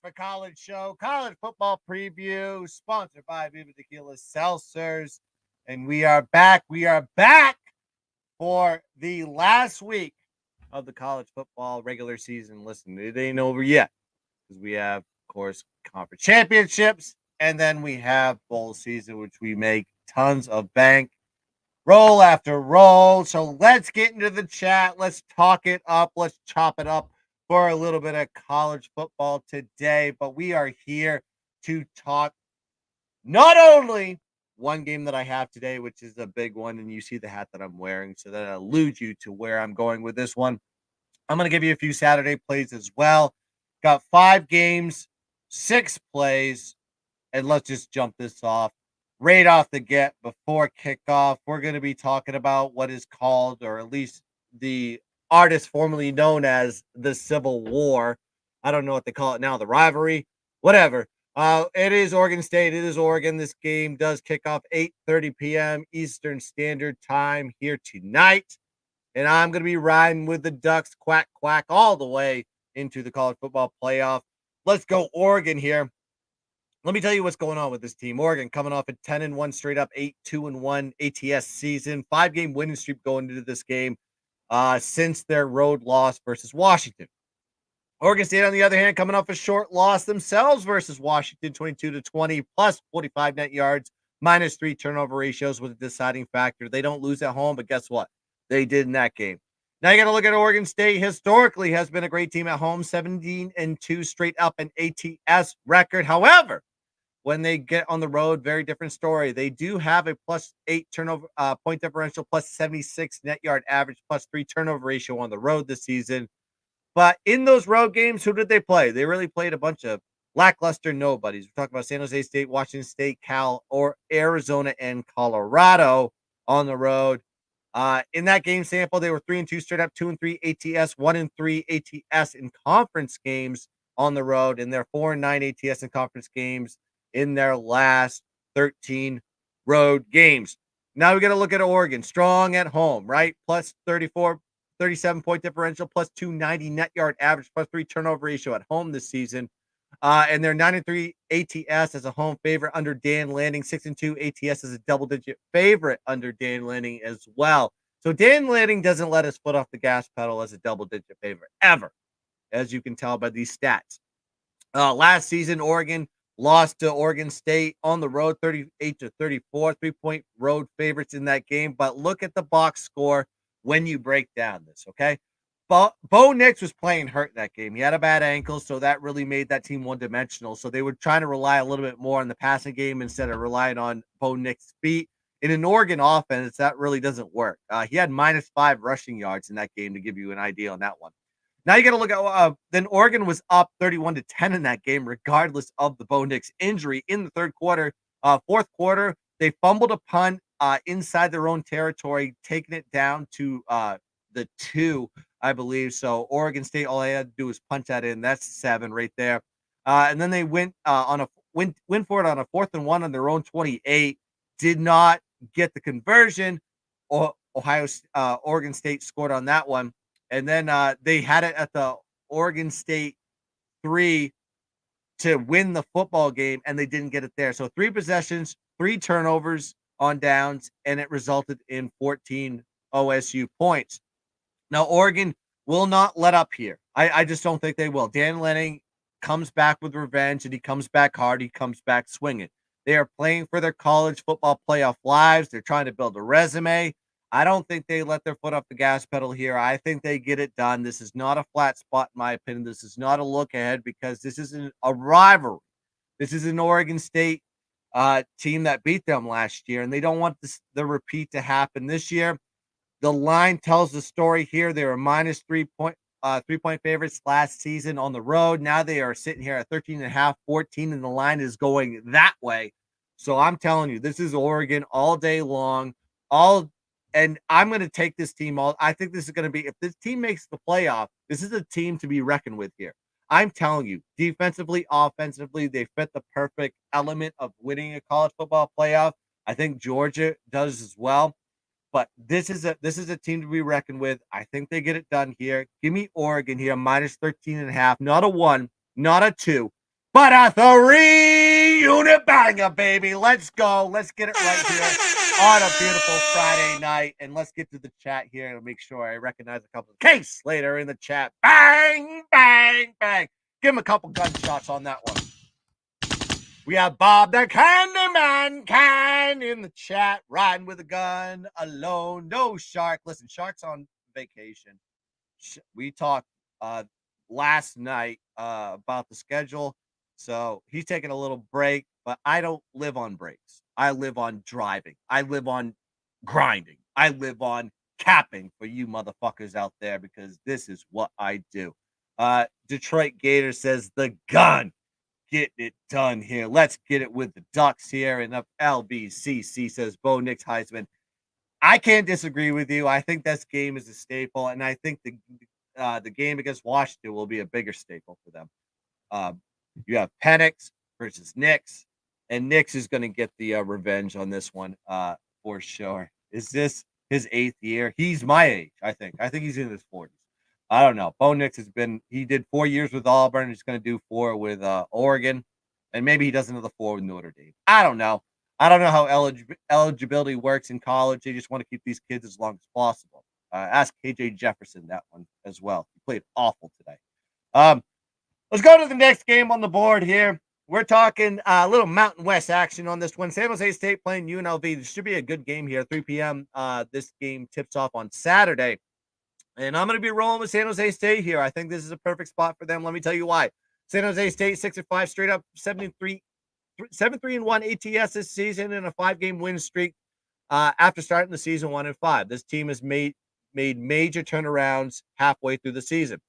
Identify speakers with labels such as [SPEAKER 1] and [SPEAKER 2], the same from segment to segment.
[SPEAKER 1] for College show, college football preview, sponsored by Viva Tequila Seltzers. And we are back. We are back for the last week of the college football regular season. Listen, it ain't over yet because we have, of course, conference championships, and then we have bowl season, which we make tons of bank roll after roll. So let's get into the chat. Let's talk it up. Let's chop it up for a little bit of college football today. But we are here to talk not only one game that I have today, which is a big one, and you see the hat that I'm wearing, so that alludes you to where I'm going with this one. I'm going to give you a few Saturday plays as well. Got 5 games, 6 plays, and let's just jump this off. Right off the get before kickoff, we're going to be talking about what is called, or at least the artist formerly known as the Civil War. I don't know what they call it now, the rivalry, whatever. It is Oregon State. It is Oregon. This game does kick off 8:30 p.m. Eastern Standard Time here tonight. And I'm going to be riding with the Ducks, quack, quack, all the way into the college football playoff. Let's go Oregon here. Let me tell you what's going on with this team. Oregon coming off a 10-1 straight up 8-2-1 ATS season, 5-game winning streak going into this game since their road loss versus Washington. Oregon State, on the other hand, coming off a short loss themselves versus Washington, 22-20, plus 45 net yards, minus 3 turnover ratios was a deciding factor. They don't lose at home, but guess what? They did in that game. Now you got to look at Oregon State. Historically, has been a great team at home, 17-2 straight up an ATS record. However, when they get on the road, very different story. They do have a plus 8 turnover point differential, plus 76 net yard average, plus 3 turnover ratio on the road this season. But in those road games, who did they play? They really played a bunch of lackluster nobodies. We're talking about San Jose State, Washington State, Cal, or Arizona and Colorado on the road. In that game sample, they were 3-2 straight up, 2-3 ATS, 1-3 ATS in conference games on the road, and they're 4-9 ATS in conference games in their last 13 road games. Now we got to look at Oregon, strong at home, right? Plus 37 point differential, plus 290 net yard average, plus 3 turnover ratio at home this season. And they're 9-3 ATS as a home favorite under Dan Lanning, 6-2 ATS as a double-digit favorite under Dan Lanning as well. So Dan Lanning doesn't let us foot off the gas pedal as a double-digit favorite ever, as you can tell by these stats. Last season, Oregon lost to Oregon State on the road, 38-34, 3-point road favorites in that game. But look at the box score when you break down this, okay? Bo Nix was playing hurt that game. He had a bad ankle, so that really made that team one-dimensional. So they were trying to rely a little bit more on the passing game instead of relying on Bo Nix's feet. In an Oregon offense, that really doesn't work. He had minus 5 rushing yards in that game to give you an idea on that one. Now you got to look at then Oregon was up 31-10 in that game, regardless of the Bo Nix injury in the third quarter. Fourth quarter, they fumbled a punt inside their own territory, taking it down to the 2, I believe. So Oregon State, all they had to do was punch that in. That's 7 right there. And then they went went for it on a 4th and 1 on their own 28. Did not get the conversion. Oregon State scored on that one. And then they had it at the Oregon State 3 to win the football game, and they didn't get it there. So 3 possessions, 3 turnovers on downs, and it resulted in 14 OSU points. Now, Oregon will not let up here. I just don't think they will. Dan Lanning comes back with revenge, and he comes back hard. He comes back swinging. They are playing for their college football playoff lives. They're trying to build a resume. I don't think they let their foot off the gas pedal here. I think they get it done. This is not a flat spot, in my opinion. This is not a look ahead because this isn't a rivalry. This is an Oregon State team that beat them last year, and they don't want the repeat to happen this year. The line tells the story here. They were minus 3-point favorites last season on the road. Now they are sitting here at 13.5, 14, and the line is going that way. So I'm telling you, this is Oregon all day long. And I'm going to take this team I think this is going to be, if this team makes the playoff, this is a team to be reckoned with here. I'm telling you, defensively, offensively, they fit the perfect element of winning a college football playoff. I think Georgia does as well. But this is a team to be reckoned with. I think they get it done here. Give me Oregon here, minus 13.5. Not a 1, not a 2, but a 3-unit banger, baby. Let's go. Let's get it right here on a beautiful Friday night. And let's get to the chat here and make sure I recognize a couple of Case later in the chat. Bang, bang, bang. Give him a couple gunshots on that one. We have Bob the Candyman Can in the chat, riding with a gun, alone, no Shark. Listen, Shark's on vacation. We talked last night about the schedule, so he's taking a little break, but I don't live on breaks. I live on driving. I live on grinding. I live on capping for you motherfuckers out there because this is what I do. Detroit Gator says the gun. Getting it done here. Let's get it with the Ducks here. And up LBCC says Bo Nix Heisman. I can't disagree with you. I think this game is a staple, and I think the game against Washington will be a bigger staple for them. You have Penix versus Nix, and Nix is going to get the revenge on this one for sure. Is this his 8th year? He's my age, I think. I think he's in his 40s. I don't know. Bo Nix he did 4 years with Auburn. He's going to do 4 with Oregon. And maybe he does another 4 with Notre Dame. I don't know. I don't know how eligibility works in college. They just want to keep these kids as long as possible. Ask KJ Jefferson that one as well. He played awful today. Let's go to the next game on the board here. We're talking a little Mountain West action on this one. San Jose State playing UNLV. This should be a good game here. 3 p.m. This game tips off on Saturday. And I'm going to be rolling with San Jose State here. I think this is a perfect spot for them. Let me tell you why. San Jose State 6-5 straight up, 7-3-1 ATS this season and a 5-game win streak after starting the season 1-5. This team has made major turnarounds halfway through the season.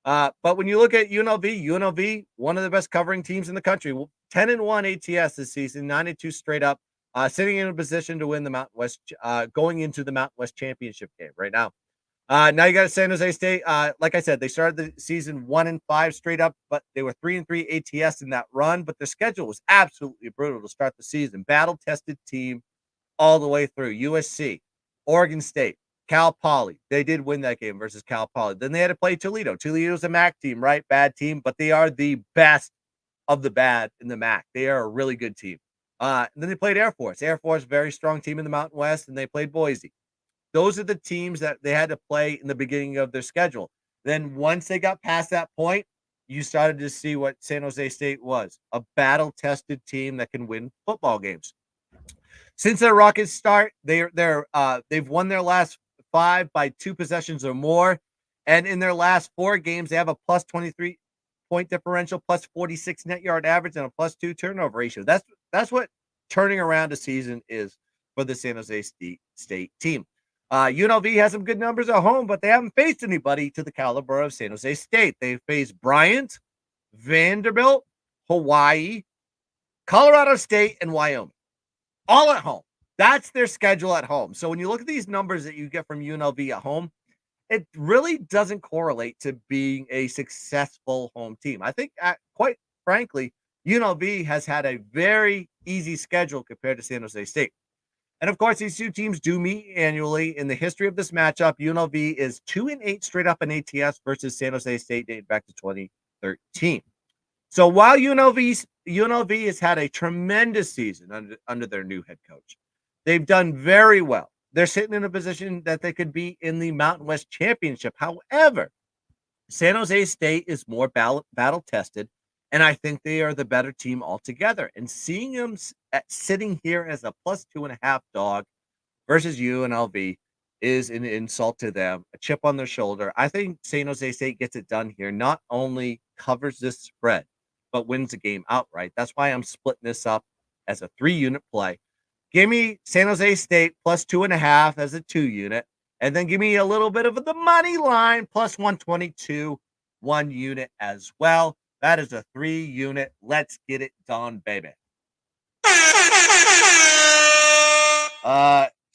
[SPEAKER 1] But when you look at UNLV, one of the best covering teams in the country, 10-1 ATS this season, 9-2 straight up, sitting in a position to win the Mountain West, going into the Mountain West championship game right now. Now you got San Jose State. Like I said, they started the season 1-5 straight up, but they were 3-3 ATS in that run. But their schedule was absolutely brutal to start the season. Battle-tested team all the way through. USC, Oregon State, Cal Poly. They did win that game versus Cal Poly. Then they had to play Toledo. Toledo's a MAC team, right? Bad team, but they are the best of the bad in the MAC. They are a really good team. And then they played Air Force. Air Force, very strong team in the Mountain West, and they played Boise. Those are the teams that they had to play in the beginning of their schedule. Then once they got past that point, you started to see what San Jose State was, a battle-tested team that can win football games. Since their rocket start, they've won their last 5 by 2 possessions or more, and in their last 4 games, they have a plus 23 point differential, plus 46 net yard average, and a plus 2 turnover ratio. That's what turning around a season is for the San Jose State team. UNLV has some good numbers at home, but they haven't faced anybody to the caliber of San Jose State. They faced Bryant, Vanderbilt, Hawaii, Colorado State, and Wyoming, all at home. That's their schedule at home. So when you look at these numbers that you get from UNLV at home, it really doesn't correlate to being a successful home team. I think, quite frankly, UNLV has had a very easy schedule compared to San Jose State. And of course, these two teams do meet annually. In the history of this matchup, UNLV is 2-8 straight up in ATS versus San Jose State dating back to 2013. So while UNLV has had a tremendous season under their new head coach, they've done very well. They're sitting in a position that they could be in the Mountain West Championship. However, San Jose State is more battle tested, and I think they are the better team altogether. And seeing them sitting here as a plus 2.5 dog versus UNLV is an insult to them, a chip on their shoulder. I think San Jose State gets it done here, not only covers this spread, but wins the game outright. That's why I'm splitting this up as a 3-unit play. Give me San Jose State plus 2.5 as a 2-unit, and then give me a little bit of the money line plus 122, 1 unit as well. That is a 3-unit. Let's get it done, baby.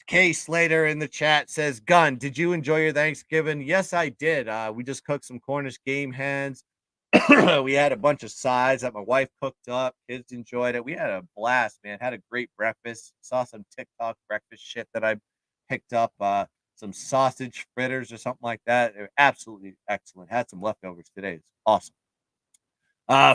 [SPEAKER 1] Kay Slater in the chat says, Gun, did you enjoy your Thanksgiving? Yes, I did. We just cooked some Cornish game hens. We had a bunch of sides that my wife cooked up. Kids enjoyed it. We had a blast, man. Had a great breakfast. Saw some TikTok breakfast shit that I picked up. Some sausage fritters or something like that. They're absolutely excellent. Had some leftovers today. It's awesome.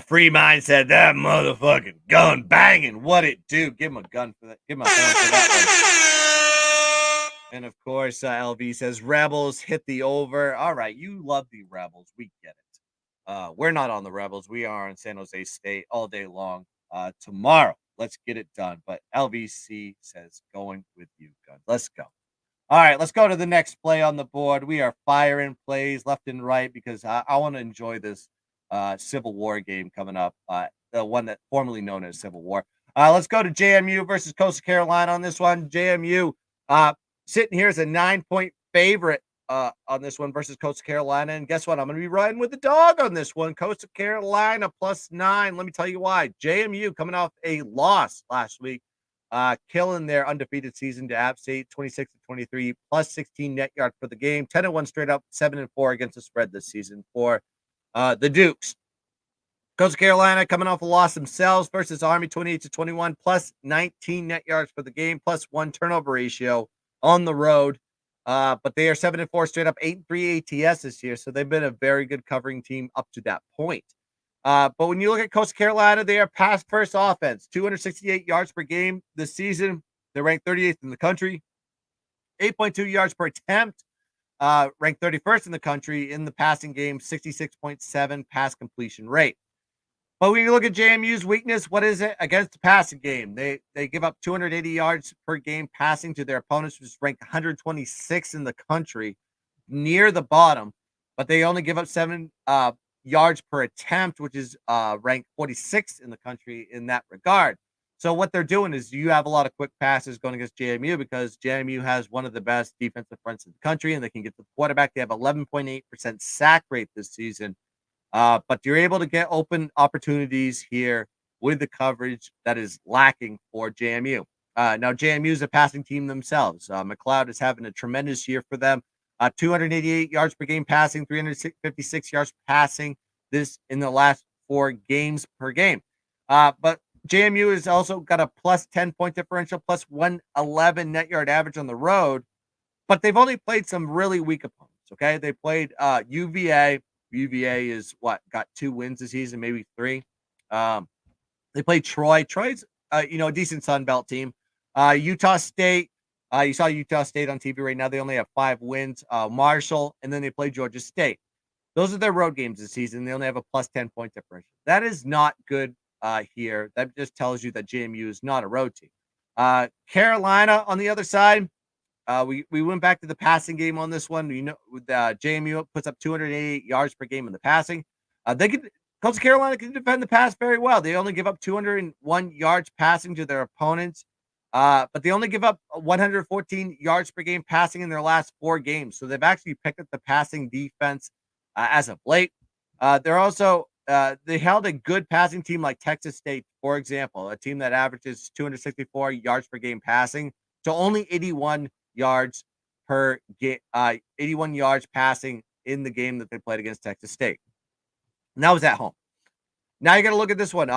[SPEAKER 1] Free Mind said that motherfucking gun banging. What it do? Give him a gun for that. Give him a horn for that one. And of course, LV says Rebels hit the over. All right, you love the Rebels. We get it. We're not on the Rebels. We are on San Jose State all day long. Tomorrow, let's get it done. But LVC says going with you, gun. Let's go. All right, let's go to the next play on the board. We are firing plays left and right because I want to enjoy this Civil War game coming up, the one that formerly known as Civil War. Let's go to JMU versus Coastal Carolina on this one. JMU sitting here as a 9-point favorite on this one versus Coastal Carolina. And guess what? I'm going to be riding with the dog on this one. Coastal Carolina +9. Let me tell you why. JMU coming off a loss last week. Killing their undefeated season to App State, 26-23, +16 net yard for the game, 10-1 straight up, 7-4 against the spread this season for the Dukes. Coastal Carolina coming off a loss themselves versus Army, 28-21, +19 net yards for the game, +1 turnover ratio on the road. But they are 7-4 straight up, 8-3 ATS this year, so they've been a very good covering team up to that point. But when you look at Coastal Carolina, they are pass first offense, 268 yards per game this season. They're ranked 38th in the country, 8.2 yards per attempt, ranked 31st in the country in the passing game, 66.7 pass completion rate. But when you look at JMU's weakness, what is it against the passing game? They give up 280 yards per game passing to their opponents, which is ranked 126 in the country, near the bottom. But they only give up 7 yards per attempt, which is ranked 46th in the country in that regard. So what they're doing is you have a lot of quick passes going against JMU because JMU has one of the best defensive fronts in the country, and they can get to the quarterback. They have 11.8% sack rate this season. But you're able to get open opportunities here with the coverage that is lacking for JMU. Now, JMU is a passing team themselves. McLeod is having a tremendous year for them. 288 yards per game passing, 356 yards passing this in the last 4 games per game. But JMU has also got a +10 point differential, +111 net yard average on the road. But they've only played some really weak opponents, okay? They played UVA. UVA is got 2 wins this season, maybe 3. They played Troy. Troy's, a decent Sun Belt team. Utah State. You saw Utah State on TV right now. They only have 5 wins. Marshall, and then they play Georgia State. Those are their road games this season. They only have a +10 point differential. That is not good here. That just tells you that JMU is not a road team. Carolina on the other side. We went back to the passing game on this one. With JMU puts up 288 yards per game in the passing. Coastal Carolina can defend the pass very well. They only give up 201 yards passing to their opponents, but they only give up 114 yards per game passing in their last 4 games. So they've actually picked up the passing defense as of late. They're also they held a good passing team like Texas State, for example, a team that averages 264 yards per game passing to only 81 yards per game, 81 yards passing in the game that they played against Texas State. And that was at home. Now you got to look at this one.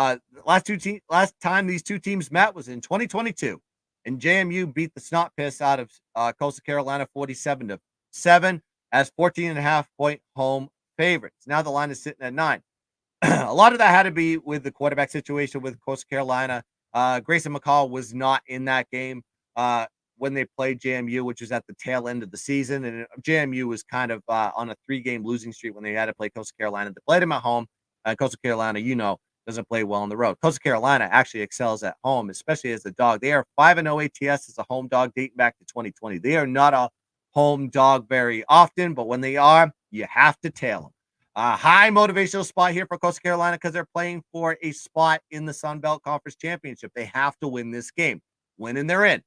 [SPEAKER 1] Last time these 2 teams met was in 2022, and JMU beat the snot piss out of Coastal Carolina 47-7 as 14.5 point home favorites. Now the line is sitting at 9. A lot of that had to be with the quarterback situation with Coastal Carolina. Grayson McCall was not in that game when they played JMU, which was at the tail end of the season. And JMU was kind of on a 3-game losing streak when they had to play Coastal Carolina. They played them at home. Coastal Carolina, doesn't play well on the road. Coastal Carolina actually excels at home, especially as a dog. They are 5-0 ATS as a home dog dating back to 2020. They are not a home dog very often, but when they are, you have to tail them. High motivational spot here for Coastal Carolina because they're playing for a spot in the Sun Belt Conference Championship. They have to win this game. Win and they're in.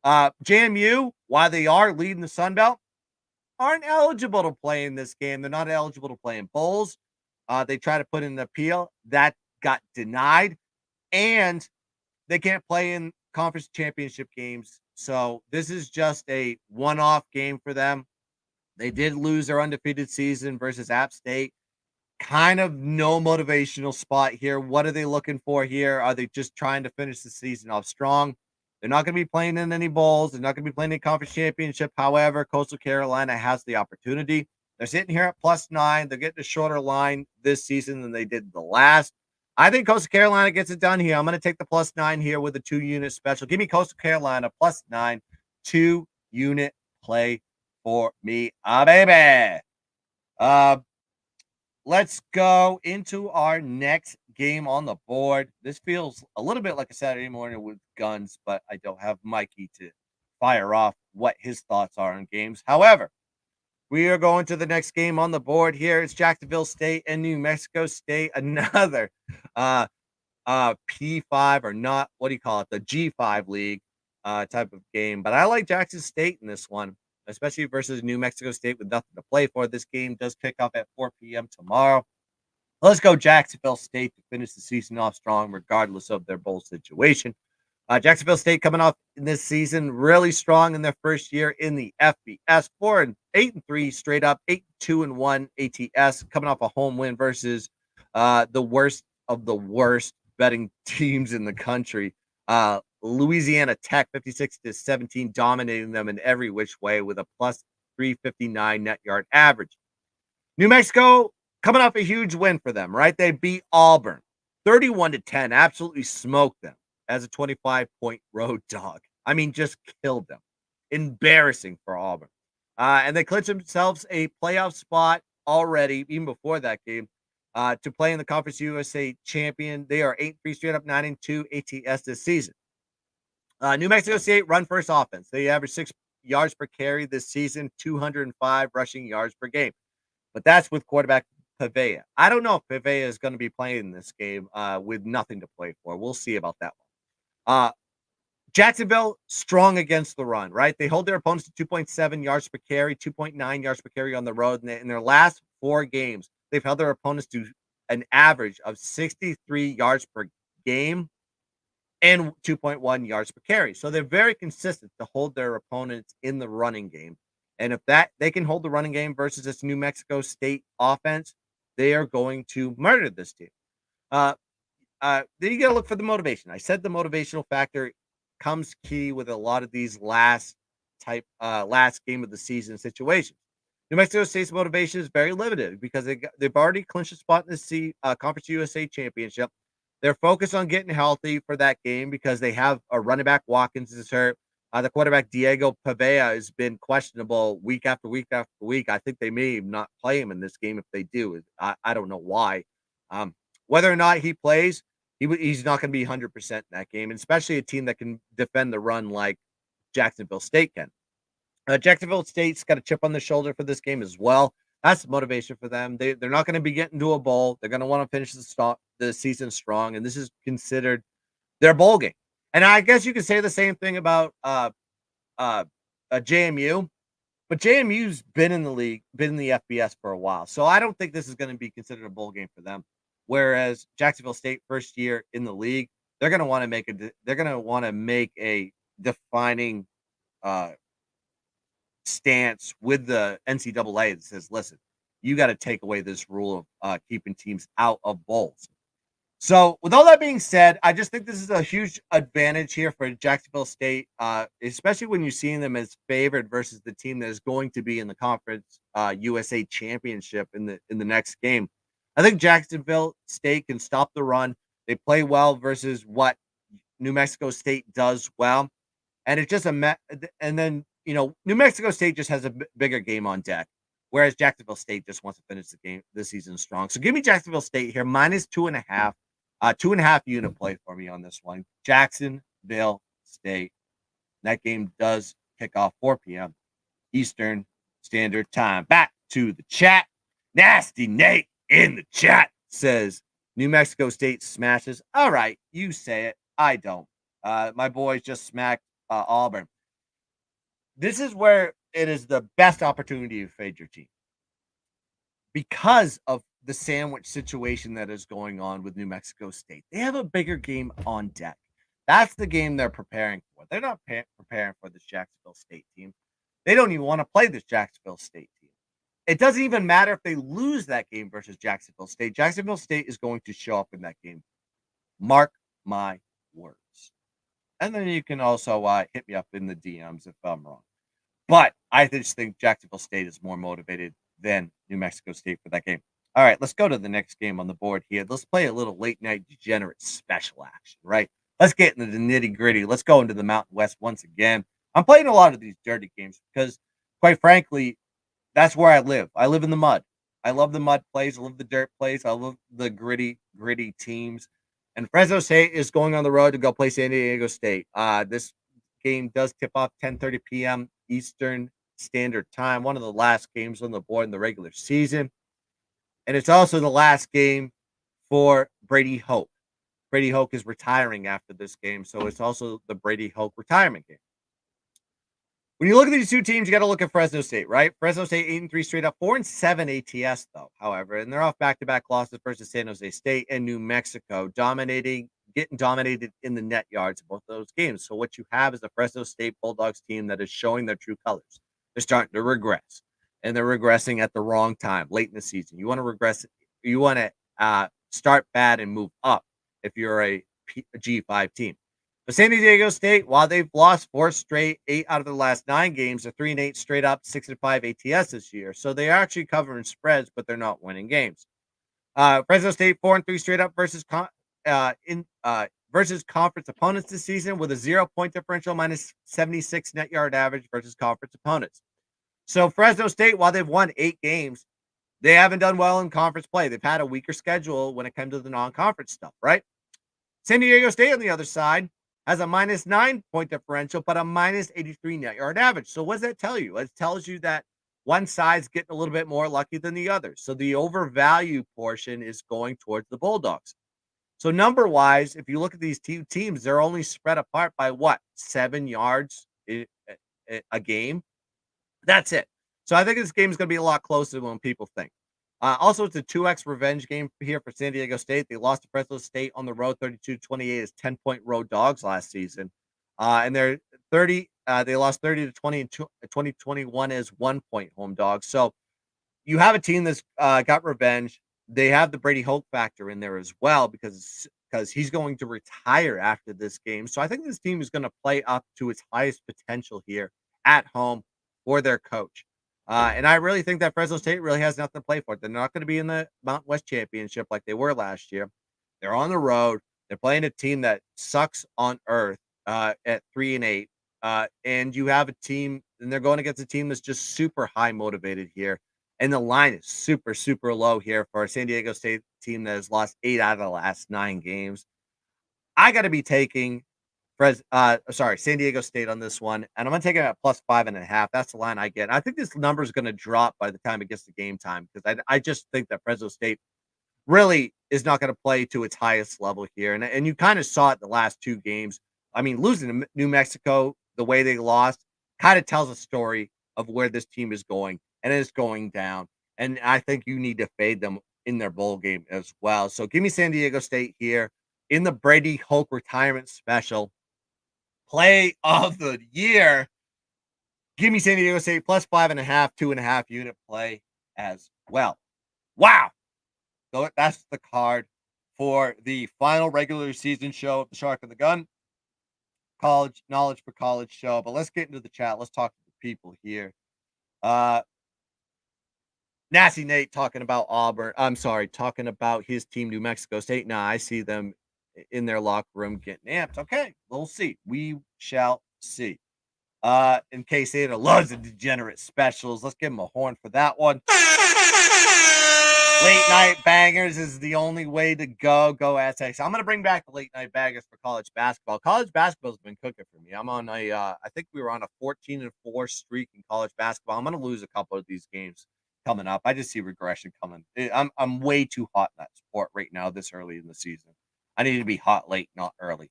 [SPEAKER 1] JMU, while they are leading the Sun Belt, aren't eligible to play in this game. They're not eligible to play in bowls. They try to put in an appeal. That got denied. And they can't play in conference championship games. So this is just a one-off game for them. They did lose their undefeated season versus App State. Kind of no motivational spot here. What are they looking for here? Are they just trying to finish the season off strong? They're not going to be playing in any bowls. They're not going to be playing in conference championship. However, Coastal Carolina has the opportunity. They're sitting here at +9. They're getting a shorter line this season than they did the last. I think Coastal Carolina gets it done here. I'm going to take the +9 here with a 2-unit special. Give me Coastal Carolina +9, 2-unit play for me. Baby. Let's go into our next game on the board. This feels a little bit like a Saturday morning with guns, but I don't have Mikey to fire off what his thoughts are on games. However, we are going to the next game on the board here. It's Jacksonville State and New Mexico State, another P5 or not, what do you call it? The G5 league type of game. But I like Jackson State in this one, especially versus New Mexico State with nothing to play for. This game does kick off at 4 p.m. tomorrow. Let's go Jacksonville State to finish the season off strong, regardless of their bowl situation. Jacksonville State coming off in this season really strong in their first year in the FBS, 8-3 straight up, 8-2-1 ATS, coming off a home win versus the worst of the worst betting teams in the country. Louisiana Tech 56-17, dominating them in every which way with a +359 net yard average. New Mexico coming off a huge win for them, right? They beat Auburn 31-10, absolutely smoked them as a 25-point road dog. I mean, just killed them. Embarrassing for Auburn. And they clinched themselves a playoff spot already, even before that game, to play in the Conference USA champion. They are 8-3 straight up, 9-2 ATS this season. New Mexico State run first offense. They average 6 yards per carry this season, 205 rushing yards per game. But that's with quarterback Pavea. I don't know if Pavea is going to be playing this game with nothing to play for. We'll see about that one. Jacksonville, strong against the run, right? They hold their opponents to 2.7 yards per carry, 2.9 yards per carry on the road. And in their last 4 games, they've held their opponents to an average of 63 yards per game and 2.1 yards per carry. So they're very consistent to hold their opponents in the running game. And if that they can hold the running game versus this New Mexico State offense, they are going to murder this team. Then you got to look for the motivation. I said the motivational factor comes key with a lot of these last game of the season situations. New Mexico State's motivation is very limited because they've already clinched a spot in the Conference USA championship. They're focused on getting healthy for that game because they have a running back Watkins is hurt. The quarterback Diego Pavea has been questionable week after week after week. I think they may not play him in this game if they do. I don't know why. Whether or not he plays, he's not going to be 100% in that game, and especially a team that can defend the run like Jacksonville State can. Jacksonville State's got a chip on their shoulder for this game as well. That's the motivation for them. They're not going to be getting to a bowl. They're going to want to finish the season strong, and this is considered their bowl game. And I guess you could say the same thing about JMU, but JMU's been in the league, been in the FBS for a while, so I don't think this is going to be considered a bowl game for them. Whereas Jacksonville State, first year in the league, they're going to want to make a defining stance with the NCAA that says, listen, you got to take away this rule of keeping teams out of bowls. So with all that being said, I just think this is a huge advantage here for Jacksonville State, especially when you're seeing them as favored versus the team that is going to be in the Conference USA Championship in the next game. I think Jacksonville State can stop the run. They play well versus what New Mexico State does well. And it's just and then, New Mexico State just has a bigger game on deck, whereas Jacksonville State just wants to finish the game this season strong. So give me Jacksonville State here, -2.5, 2.5 unit play for me on this one. Jacksonville State. That game does kick off 4 p.m. Eastern Standard Time. Back to the chat. Nasty Nate in the chat says New Mexico State smashes. All right, you say it. I don't. My boys just smacked Auburn. This is where it is the best opportunity to fade your team because of the sandwich situation that is going on with New Mexico State. They have a bigger game on deck. That's the game they're preparing for. They're not preparing for this Jacksonville State team. They don't even want to play this Jacksonville State team. It doesn't even matter if they lose that game versus Jacksonville State. Jacksonville State is going to show up in that game. Mark my words. And then you can also hit me up in the DMs if I'm wrong. But I just think Jacksonville State is more motivated than New Mexico State for that game. All right, let's go to the next game on the board here. Let's play a little late night degenerate special action, right? Let's get into the nitty gritty. Let's go into the Mountain West once again. I'm playing a lot of these dirty games because, quite frankly, that's where I live. I live in the mud. I love the mud plays. I love the dirt plays. I love the gritty teams. And Fresno State is going on the road to go play San Diego State. This game does tip off 10:30 p.m. Eastern Standard Time. One of the last games on the board in the regular season, and it's also the last game for Brady Hoke. Brady Hoke is retiring after this game, so it's also the Brady Hoke retirement game. When you look at these two teams, you got to look at Fresno State, right? Fresno State 8-3 straight up, 4-7 ATS though. However, and they're off back-to-back losses versus San Jose State and New Mexico, getting dominated in the net yards in both those games. So what you have is a Fresno State Bulldogs team that is showing their true colors. They're starting to regress, and they're regressing at the wrong time, late in the season. You want to regress. You want to start bad and move up if you're a G5 team. But San Diego State, while they've lost 4 straight, 8 out of the last 9 games, are 3-8 straight up, 6-5 ATS this year. So they are actually covering spreads, but they're not winning games. Fresno State 4-3 straight up versus conference opponents this season with a 0-point differential, minus 76 net yard average versus conference opponents. So Fresno State, while they've won 8 games, they haven't done well in conference play. They've had a weaker schedule when it comes to the non-conference stuff, right? San Diego State on the other side has a minus 9-point differential, but a minus 83 net yard average. So what does that tell you? It tells you that one side's getting a little bit more lucky than the other. So the overvalue portion is going towards the Bulldogs. So number-wise, if you look at these two teams, they're only spread apart by what? 7 yards a game? That's it. So I think this game is going to be a lot closer than people think. Also, it's a 2x revenge game here for San Diego State. They lost to Fresno State on the road 32-28 as 10-point road dogs last season. And they're 30. They lost 30-20 in 2021 as 1-point home dogs. So you have a team that's got revenge. They have the Brady Hoke factor in there as well because he's going to retire after this game. So I think this team is going to play up to its highest potential here at home for their coach. And I really think that Fresno State really has nothing to play for. They're not going to be in the Mountain West Championship like they were last year. They're on the road. They're playing a team that sucks on earth at 3-8. And you have a team, and they're going against a team that's just super high motivated here. And the line is super, super low here for a San Diego State team that has lost 8 out of the last 9 games. I got to be taking San Diego State on this one, and I'm going to take it at plus 5.5. That's the line I get. I think this number is going to drop by the time it gets to game time because I just think that Fresno State really is not going to play to its highest level here. And you kind of saw it the last 2 games. I mean, losing to New Mexico the way they lost kind of tells a story of where this team is going, and it's going down. And I think you need to fade them in their bowl game as well. So give me San Diego State here in the Brady Hoke retirement special. Play of the year. Give me San Diego State plus 5.5, 2.5 unit play as well. Wow. So that's the card for the final regular season show of the Shark and the Gun College Knowledge for College show. But let's get into the chat. Let's talk to the people here. Nasty Nate talking about Auburn. I'm sorry, talking about his team, New Mexico State. Nah, I see them in their locker room getting amped. Okay, we'll see. We shall see. In case Ada loves the degenerate specials, let's give him a horn for that one. Late night bangers is the only way to go. Go Aztecs. I'm going to bring back the late night bangers for college basketball. College basketball has been cooking for me. I'm on I think we were on a 14-4 streak in college basketball. I'm going to lose a couple of these games coming up. I just see regression coming. I'm way too hot in that sport right now this early in the season. I need to be hot late, not early.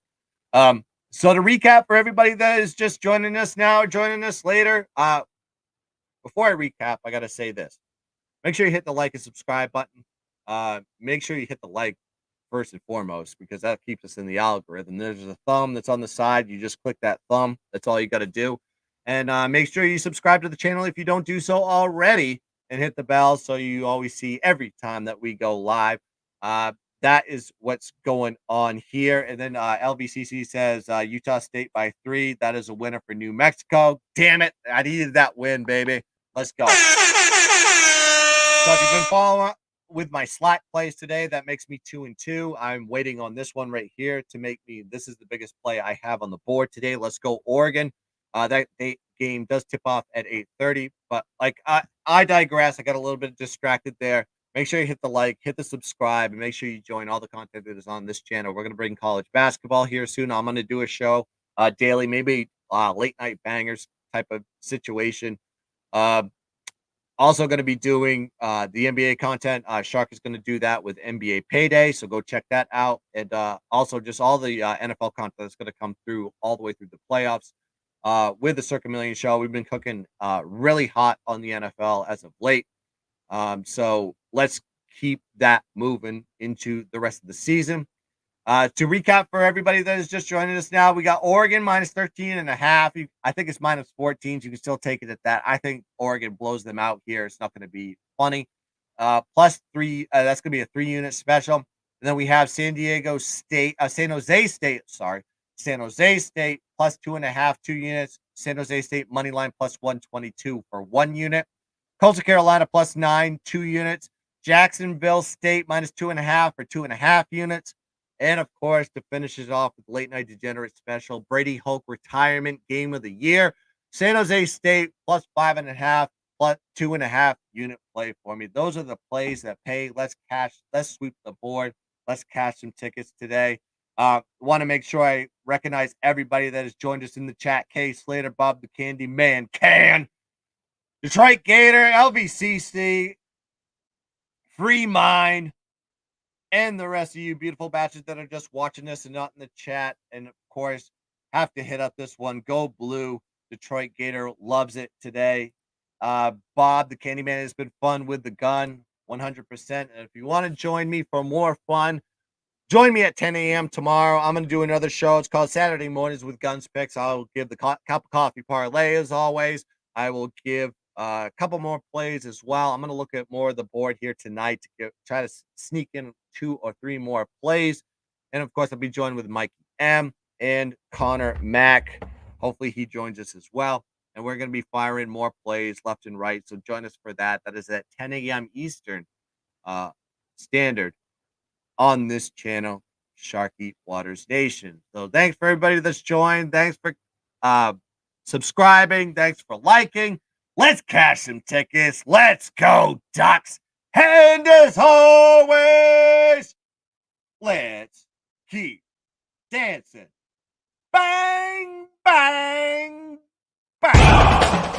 [SPEAKER 1] So to recap for everybody that is just joining us now, joining us later, before I recap, I got to say this. Make sure you hit the like and subscribe button. Make sure you hit the like first and foremost because that keeps us in the algorithm. There's a thumb that's on the side. You just click that thumb. That's all you got to do. And make sure you subscribe to the channel if you don't do so already and hit the bell so you always see every time that we go live. That is what's going on here. And then LVCC says Utah State by 3. That is a winner for New Mexico. Damn it. I needed that win, baby. Let's go. So if you've been following with my Slack plays today, that makes me 2-2. I'm waiting on this one right here to make me. This is the biggest play I have on the board today. Let's go Oregon. Game does tip off at 8:30, but like I digress. I got a little bit distracted there. Make sure you hit the like, hit the subscribe, and make sure you join all the content that is on this channel. We're gonna bring college basketball here soon. I'm gonna do a show daily, maybe late night bangers type of situation. Uh, Also going to be doing the NBA content. Shark is going to do that with NBA Payday, so go check that out. And also just all the NFL content that's going to come through all the way through the playoffs. With the Circa Million Show, we've been cooking really hot on the NFL as of late. So let's keep that moving into the rest of the season. To recap for everybody that is just joining us now, we got Oregon minus 13.5. I think it's minus 14. You can still take it at that. I think Oregon blows them out here. It's not going to be funny. Plus 3. That's going to be a 3-unit special. And then we have San Jose State plus 2.5, 2 units. San Jose State money line plus 122 for 1 unit. Coastal Carolina plus 9, 2 units. Jacksonville State minus 2.5 for 2.5 units. And of course, to finish it off with late night degenerate special, Brady Hoke retirement game of the year. San Jose State plus 5.5 plus 2.5 unit play for me. Those are the plays that pay. Let's sweep the board. Let's cash some tickets today. Want to make sure I recognize everybody that has joined us in the chat. Kay Slater, Bob the Candy Man, Can, Detroit Gator, LVCC, Free Mind, and the rest of you beautiful batches that are just watching this and not in the chat. And of course, have to hit up this one. Go Blue. Detroit Gator loves it today. Bob the Candyman has been fun with the gun, 100%. And if you want to join me for more fun, join me at 10 a.m. tomorrow. I'm going to do another show. It's called Saturday Mornings with Guns Picks. I'll give the cup of coffee parlay as always. I will give a couple more plays as well. I'm going to look at more of the board here tonight to try to sneak in 2 or 3 more plays. And of course, I'll be joined with Mikey M and Connor Mack. Hopefully he joins us as well. And we're going to be firing more plays left and right. So join us for that. That is at 10 a.m. Eastern Standard on this channel, Sharky Waters Nation. So thanks for everybody that's joined. Thanks for subscribing. Thanks for liking. Let's cash some tickets. Let's go, Ducks. And as always, let's keep dancing. Bang, bang, bang.